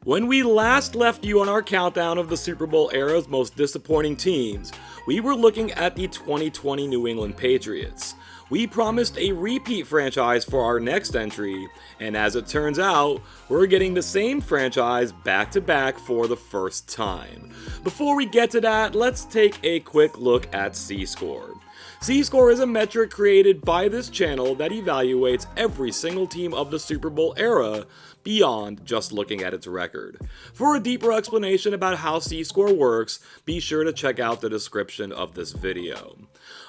When we last left you on our countdown of the Super Bowl era's most disappointing teams, we were looking at the 2020 New England Patriots. We promised a repeat franchise for our next entry, and as it turns out, we're getting the same franchise back to back for the first time. Before we get to that, let's take a quick look at C-Score. C-Score is a metric created by this channel that evaluates every single team of the Super Bowl era beyond just looking at its record. For a deeper explanation about how C-Score works, be sure to check out the description of this video.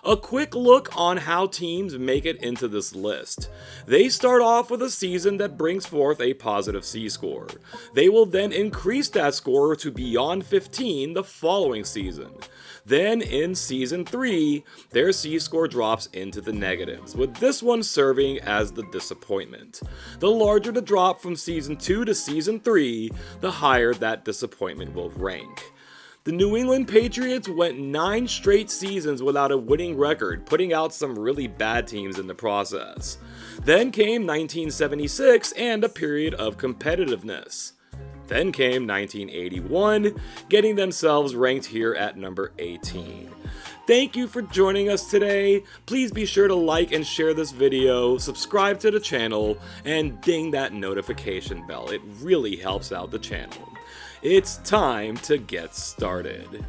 A quick look on how teams make it into this list. They start off with a season that brings forth a positive C-Score. They will then increase that score to beyond 15 the following season. Then in Season 3, their C-Score drops into the negatives, with this one serving as the disappointment. The larger the drop from Season 2 to Season 3, the higher that disappointment will rank. The New England Patriots went 9 straight seasons without a winning record, putting out some really bad teams in the process. Then came 1976 and a period of competitiveness. Then came 1981, getting themselves ranked here at number 18. Thank you for joining us today. Please be sure to like and share this video, subscribe to the channel, and ding that notification bell. It really helps out the channel. It's time to get started.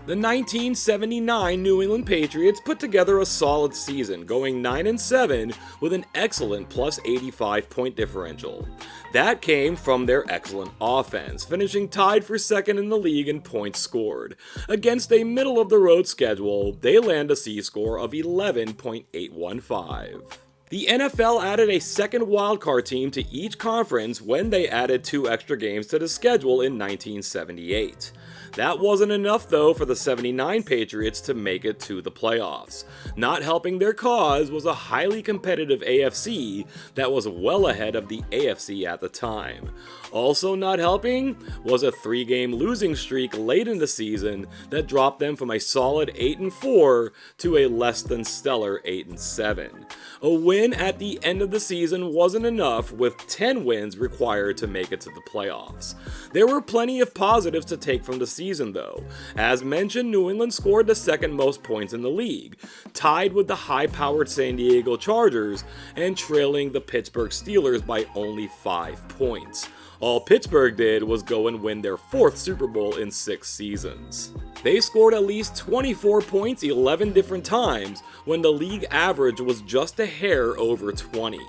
The 1979 New England Patriots put together a solid season, going 9-7 with an excellent plus 85 point differential. That came from their excellent offense, finishing tied for second in the league in points scored. Against a middle-of-the-road schedule, they land a C-score of 11.815. The NFL added a second wildcard team to each conference when they added 2 extra games to the schedule in 1978. That wasn't enough though for the 79 Patriots to make it to the playoffs. Not helping their cause was a highly competitive AFC that was well ahead of the AFC at the time. Also not helping was a 3-game losing streak late in the season that dropped them from a solid 8-4 to a less than stellar 8-7. A win at the end of the season wasn't enough, with 10 wins required to make it to the playoffs. There were plenty of positives to take from the season though. As mentioned, New England scored the second most points in the league, tied with the high-powered San Diego Chargers and trailing the Pittsburgh Steelers by only 5 points. All Pittsburgh did was go and win their 4th Super Bowl in 6 seasons. They scored at least 24 points 11 different times when the league average was just a hair over 20.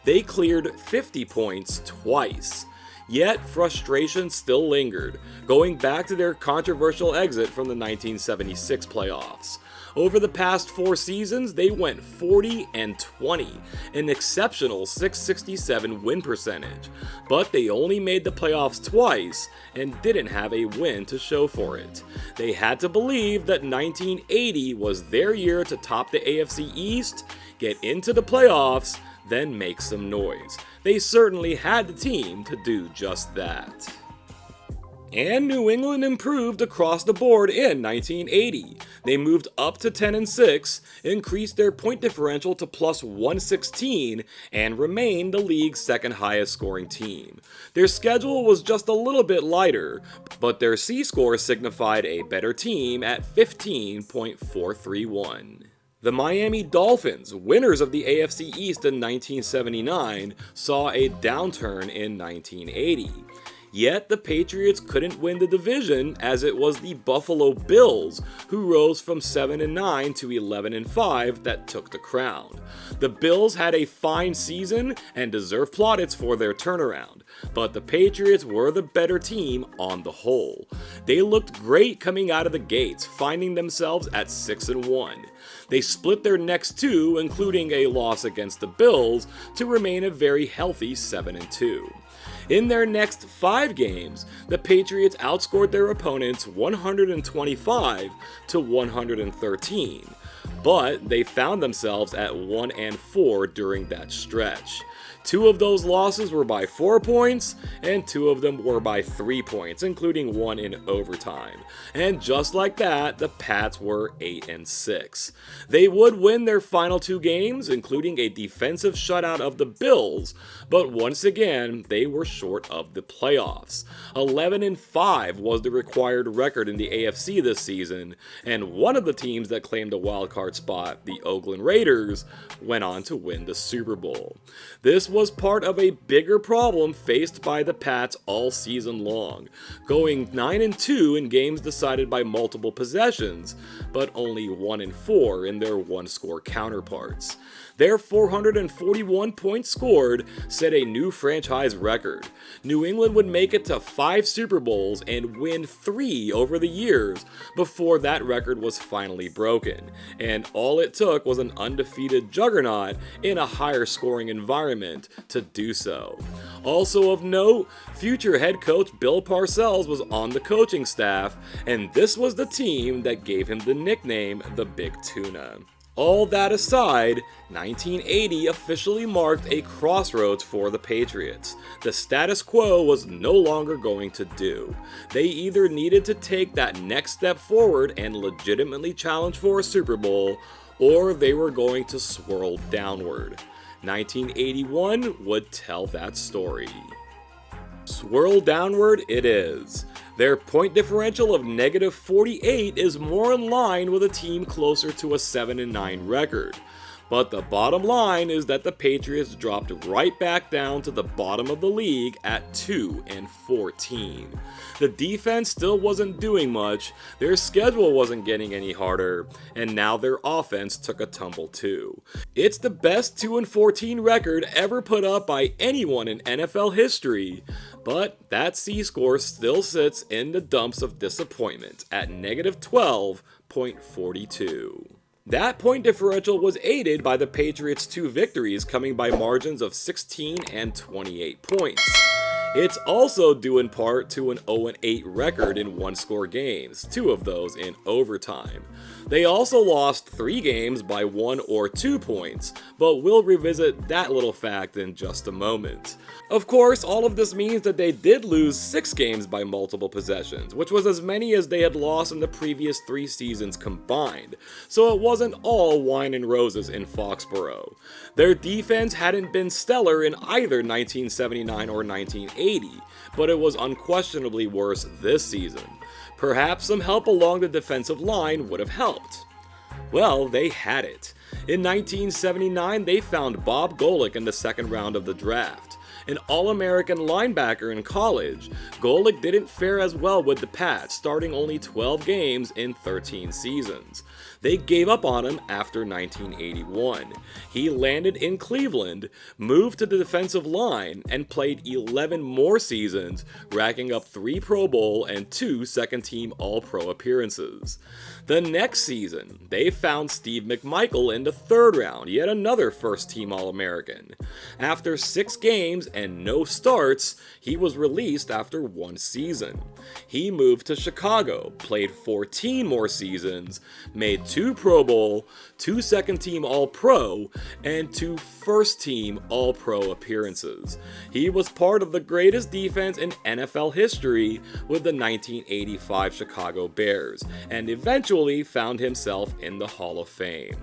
They cleared 50 points twice. Yet frustration still lingered, going back to their controversial exit from the 1976 playoffs. Over the past 4 seasons, they went 40-20, an exceptional .667 win percentage, but they only made the playoffs twice and didn't have a win to show for it. They had to believe that 1980 was their year to top the AFC East, get into the playoffs, then make some noise. They certainly had the team to do just that. And New England improved across the board in 1980. They moved up to 10-6, increased their point differential to plus 116, and remained the league's second highest scoring team. Their schedule was just a little bit lighter, but their C-score signified a better team at 15.431. The Miami Dolphins, winners of the AFC East in 1979, saw a downturn in 1980. Yet the Patriots couldn't win the division, as it was the Buffalo Bills who rose from 7-9 to 11-5 that took the crown. The Bills had a fine season and deserve plaudits for their turnaround, but the Patriots were the better team on the whole. They looked great coming out of the gates, finding themselves at 6-1. They split their next 2, including a loss against the Bills, to remain a very healthy 7-2. In their next 5 games, the Patriots outscored their opponents 125-113, but they found themselves at 1-4 during that stretch. 2 of those losses were by 4 points, and 2 of them were by 3 points, including 1 in overtime. And just like that, the Pats were 8-6. They would win their final 2 games, including a defensive shutout of the Bills, but once again, they were short of the playoffs. 11-5 was the required record in the AFC this season, and one of the teams that claimed a wildcard spot, the Oakland Raiders, went on to win the Super Bowl. This was part of a bigger problem faced by the Pats all season long, going 9-2 in games decided by multiple possessions, but only 1-4 in their one-score counterparts. Their 441 points scored set a new franchise record. New England would make it to 5 Super Bowls and win 3 over the years before that record was finally broken, and all it took was an undefeated juggernaut in a higher scoring environment to do so. Also of note, future head coach Bill Parcells was on the coaching staff, and this was the team that gave him the nickname the Big Tuna. All that aside, 1980 officially marked a crossroads for the Patriots. The status quo was no longer going to do. They either needed to take that next step forward and legitimately challenge for a Super Bowl, or they were going to swirl downward. 1981 would tell that story. Swirl downward it is. Their point differential of -48 is more in line with a team closer to a 7-9 record. But the bottom line is that the Patriots dropped right back down to the bottom of the league at 2-14. The defense still wasn't doing much, their schedule wasn't getting any harder, and now their offense took a tumble too. It's the best 2-14 record ever put up by anyone in NFL history, but that C-score still sits in the dumps of disappointment at -12.42. That point differential was aided by the Patriots' 2 victories coming by margins of 16 and 28 points. It's also due in part to an 0-8 record in one-score games, 2 of those in overtime. They also lost 3 games by 1 or 2 points, but we'll revisit that little fact in just a moment. Of course, all of this means that they did lose 6 games by multiple possessions, which was as many as they had lost in the previous 3 seasons combined, so it wasn't all wine and roses in Foxborough. Their defense hadn't been stellar in either 1979 or 1980, but it was unquestionably worse this season. Perhaps some help along the defensive line would have helped. Well, they had it. In 1979, they found Bob Golick in the second round of the draft. An All-American linebacker in college, Golick didn't fare as well with the Pats, starting only 12 games in 13 seasons. They gave up on him after 1981. He landed in Cleveland, moved to the defensive line, and played 11 more seasons, racking up 3 Pro Bowl and 2 second-team All-Pro appearances. The next season, they found Steve McMichael in the 3rd round, yet another first-team All-American. After 6 games and no starts, he was released after 1 season. He moved to Chicago, played 14 more seasons, made 2 Pro Bowl, 2 second-team All-Pro, and 2 first-team All-Pro appearances. He was part of the greatest defense in NFL history with the 1985 Chicago Bears, and eventually found himself in the Hall of Fame.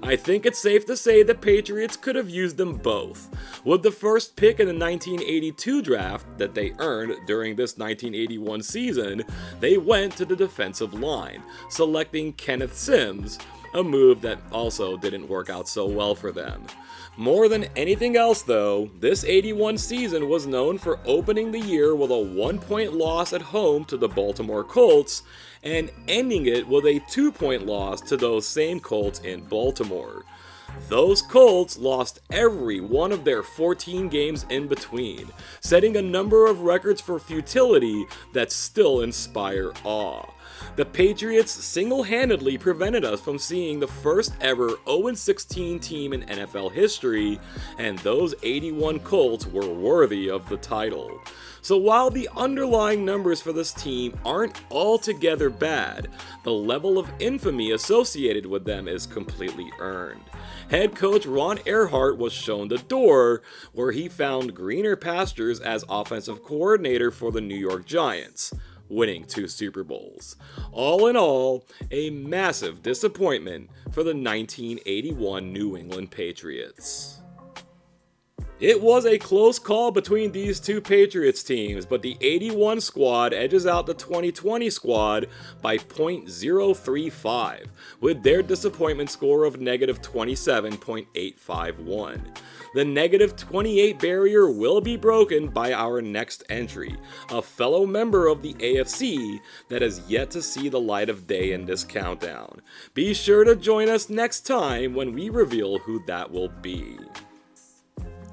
I think it's safe to say the Patriots could have used them both. With the first pick in the 1982 draft that they earned during this 1981 season, they went to the defensive line, selecting Kenneth Sims, a move that also didn't work out so well for them. More than anything else though, this 81 season was known for opening the year with a 1-point loss at home to the Baltimore Colts, and ending it with a 2-point loss to those same Colts in Baltimore. Those Colts lost every one of their 14 games in between, setting a number of records for futility that still inspire awe. The Patriots single-handedly prevented us from seeing the first ever 0-16 team in NFL history, and those 81 Colts were worthy of the title. So while the underlying numbers for this team aren't altogether bad, the level of infamy associated with them is completely earned. head coach Ron Earhart was shown the door, where he found greener pastures as offensive coordinator for the New York Giants, winning 2 Super Bowls. All in all, a massive disappointment for the 1981 New England Patriots. It was a close call between these two Patriots teams, but the 81 squad edges out the 2020 squad by .035, with their disappointment score of negative 27.851. The negative 28 barrier will be broken by our next entry, a fellow member of the AFC that has yet to see the light of day in this countdown. Be sure to join us next time when we reveal who that will be.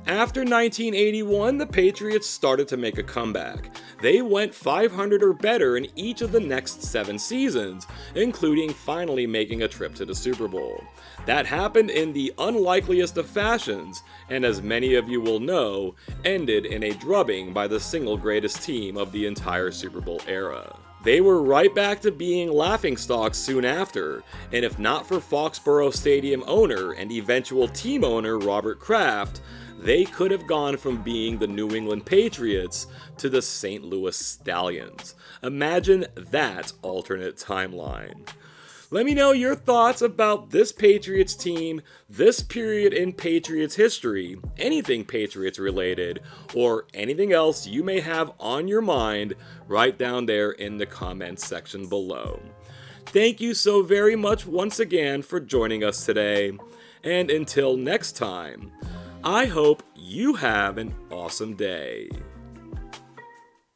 After 1981, the Patriots started to make a comeback. They went 500 or better in each of the next 7 seasons, including finally making a trip to the Super Bowl. That happened in the unlikeliest of fashions, and as many of you will know, ended in a drubbing by the single greatest team of the entire Super Bowl era. They were right back to being laughingstocks soon after, and if not for Foxborough Stadium owner and eventual team owner Robert Kraft, they could have gone from being the New England Patriots to the St. Louis Stallions. Imagine that alternate timeline. Let me know your thoughts about this Patriots team, this period in Patriots history, anything Patriots related, or anything else you may have on your mind right down there in the comments section below. Thank you so very much once again for joining us today, and until next time, I hope you have an awesome day.